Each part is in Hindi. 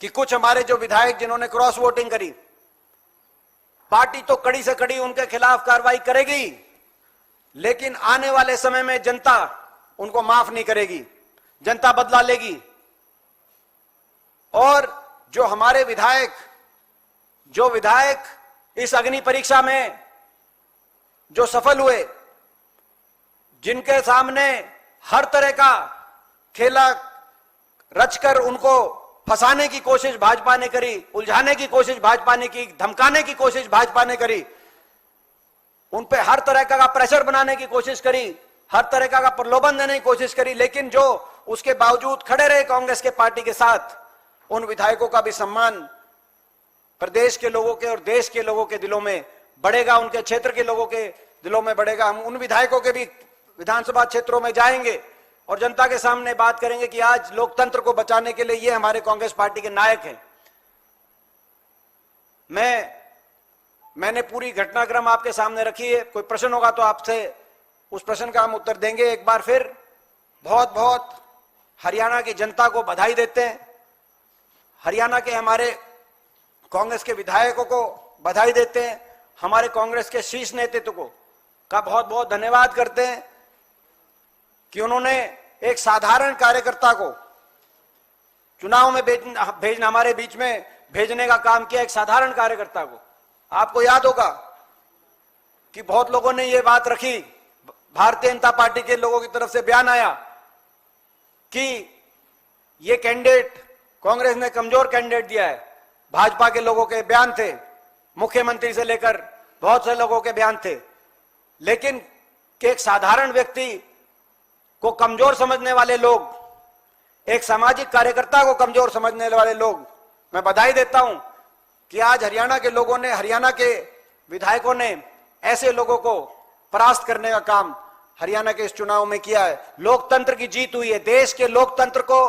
कि कुछ हमारे जो विधायक जिन्होंने क्रॉस वोटिंग करी, पार्टी तो कड़ी से कड़ी उनके खिलाफ कार्रवाई करेगी, लेकिन आने वाले समय में जनता उनको माफ नहीं करेगी, जनता बदला लेगी। और जो हमारे विधायक इस अग्नि परीक्षा में जो सफल हुए, जिनके सामने हर तरह का खेला रचकर उनको फंसाने की कोशिश भाजपा ने करी, उलझाने की कोशिश भाजपा ने की, धमकाने की कोशिश भाजपा ने करी, उन पे हर तरह का प्रेशर बनाने की कोशिश करी, हर तरह का प्रलोभन देने की कोशिश करी, लेकिन जो उसके बावजूद खड़े रहे कांग्रेस के पार्टी के साथ, उन विधायकों का भी सम्मान प्रदेश के लोगों के और देश के लोगों के दिलों में बढ़ेगा, उनके क्षेत्र के लोगों के दिलों में बढ़ेगा। हम उन विधायकों के भी विधानसभा क्षेत्रों में जाएंगे और जनता के सामने बात करेंगे कि आज लोकतंत्र को बचाने के लिए ये हमारे कांग्रेस पार्टी के नायक हैं। मैंने पूरी घटनाक्रम आपके सामने रखी है, कोई प्रश्न होगा तो आपसे उस प्रश्न का हम उत्तर देंगे। एक बार फिर बहुत बहुत हरियाणा की जनता को बधाई देते हैं, हरियाणा के हमारे कांग्रेस के विधायकों को बधाई देते हैं, हमारे कांग्रेस के शीर्ष नेतृत्व का बहुत बहुत धन्यवाद करते हैं कि उन्होंने एक साधारण कार्यकर्ता को चुनाव में भेजना, हमारे बीच में भेजने का काम किया। एक साधारण कार्यकर्ता को, आपको याद होगा कि बहुत लोगों ने यह बात रखी, भारतीय जनता पार्टी के लोगों की तरफ से बयान आया कि यह कैंडिडेट कांग्रेस ने कमजोर कैंडिडेट दिया है। भाजपा के लोगों के बयान थे, मुख्यमंत्री से लेकर बहुत से लोगों के बयान थे, लेकिन कि एक साधारण व्यक्ति को कमजोर समझने वाले लोग, एक सामाजिक कार्यकर्ता को कमजोर समझने वाले लोग, मैं बधाई देता हूं कि आज हरियाणा के लोगों ने, हरियाणा के विधायकों ने ऐसे लोगों को परास्त करने का काम हरियाणा के इस चुनाव में किया है। लोकतंत्र की जीत हुई है, देश के लोकतंत्र को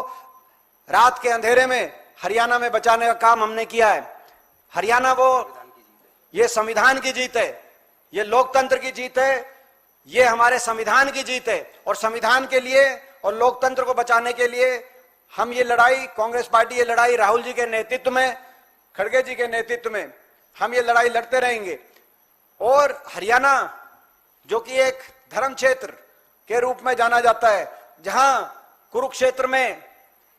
रात के अंधेरे में हरियाणा में बचाने का काम हमने किया है। हरियाणा ये संविधान की जीत है, ये लोकतंत्र की जीत है, ये हमारे संविधान की जीत है। और संविधान के लिए और लोकतंत्र को बचाने के लिए हम ये लड़ाई, कांग्रेस पार्टी ये लड़ाई राहुल जी के नेतृत्व में, खड़गे जी के नेतृत्व में हम ये लड़ाई लड़ते रहेंगे। और हरियाणा जो कि एक धर्म क्षेत्र के रूप में जाना जाता है, जहां कुरुक्षेत्र में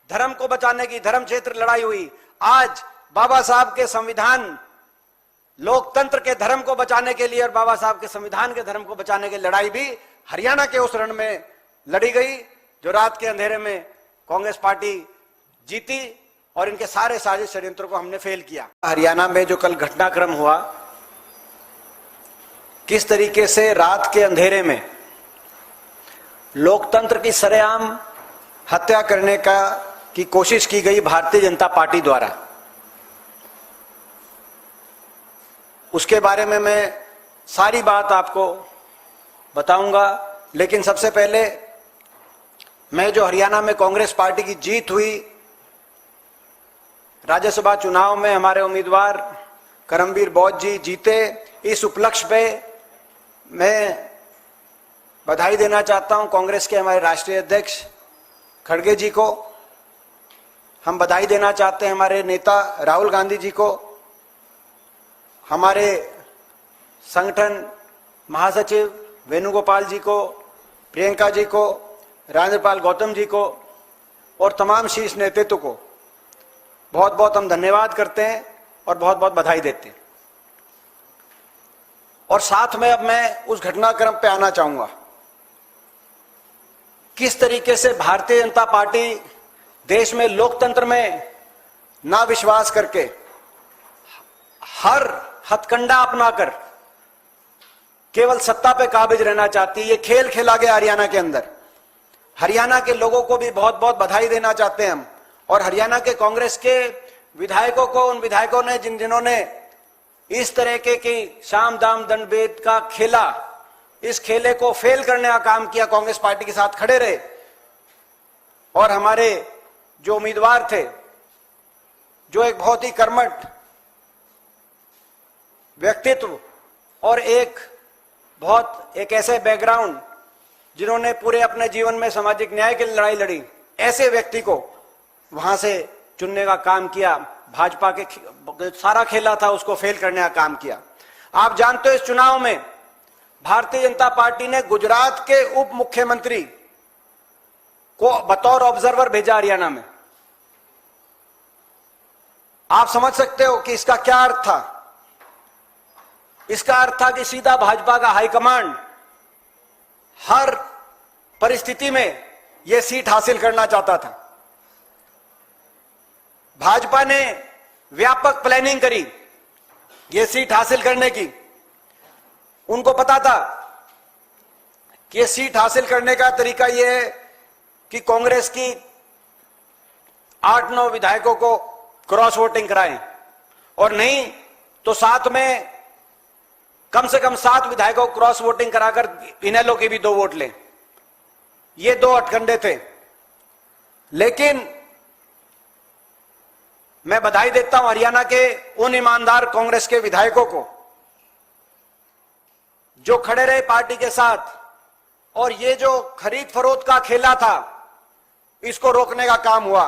धर्म को बचाने की धर्म क्षेत्र लड़ाई हुई, आज बाबा साहब के संविधान, लोकतंत्र के धर्म को बचाने के लिए और बाबा साहब के संविधान के धर्म को बचाने की लड़ाई भी हरियाणा के उस रण में लड़ी गई, जो रात के अंधेरे में कांग्रेस पार्टी जीती और इनके सारे साजिश षड्यंत्रों को हमने फेल किया। हरियाणा में जो कल घटनाक्रम हुआ, किस तरीके से रात के अंधेरे में लोकतंत्र की सरेआम हत्या करने की कोशिश की गई भारतीय जनता पार्टी द्वारा, उसके बारे में मैं सारी बात आपको बताऊंगा। लेकिन सबसे पहले मैं जो हरियाणा में कांग्रेस पार्टी की जीत हुई, राज्यसभा चुनाव में हमारे उम्मीदवार करमबीर बौद्ध जी जीते, इस उपलक्ष्य पे मैं बधाई देना चाहता हूं कांग्रेस के हमारे राष्ट्रीय अध्यक्ष खड़गे जी को। हम बधाई देना चाहते हैं हमारे नेता राहुल गांधी जी को, हमारे संगठन महासचिव वेणुगोपाल जी को, प्रियंका जी को, राजेंद्रपाल गौतम जी को और तमाम शीर्ष नेतृत्व को बहुत बहुत हम धन्यवाद करते हैं और बहुत बहुत बधाई देते हैं। और साथ में अब मैं उस घटनाक्रम पे आना चाहूंगा, किस तरीके से भारतीय जनता पार्टी देश में लोकतंत्र में ना विश्वास करके हर हथकंडा अपनाकर केवल सत्ता पे काबिज रहना चाहती है। ये खेल खेला गया हरियाणा के अंदर। हरियाणा के लोगों को भी बहुत बहुत बधाई देना चाहते हैं हम, और हरियाणा के कांग्रेस के विधायकों को, उन विधायकों ने जिन्होंने इस तरह की शाम दाम दंड भेद का खेला, इस खेले को फेल करने का काम किया, कांग्रेस पार्टी के साथ खड़े रहे। और हमारे जो उम्मीदवार थे, जो एक बहुत ही कर्मठ व्यक्तित्व और एक ऐसे बैकग्राउंड, जिन्होंने पूरे अपने जीवन में सामाजिक न्याय के लिए लड़ाई लड़ी, ऐसे व्यक्ति को वहां से चुनने का काम किया, भाजपा के सारा खेला था उसको फेल करने का काम किया। आप जानते हो इस चुनाव में भारतीय जनता पार्टी ने गुजरात के उप मुख्यमंत्री को बतौर ऑब्जर्वर भेजा हरियाणा में। आप समझ सकते हो कि इसका क्या अर्थ था। इसका अर्थ था कि सीधा भाजपा का हाईकमांड हर परिस्थिति में यह सीट हासिल करना चाहता था। भाजपा ने व्यापक प्लानिंग करी यह सीट हासिल करने की। उनको पता था कि यह सीट हासिल करने का तरीका यह है कि कांग्रेस की 8-9 विधायकों को क्रॉस वोटिंग कराएं, और नहीं तो साथ में कम से कम 7 विधायकों को क्रॉस वोटिंग कराकर इनेलो के भी 2 वोट लें। ये 2 हथकंडे थे। लेकिन मैं बधाई देता हूं हरियाणा के उन ईमानदार कांग्रेस के विधायकों को जो खड़े रहे पार्टी के साथ, और ये जो खरीद फरोख्त का खेला था इसको रोकने का काम हुआ।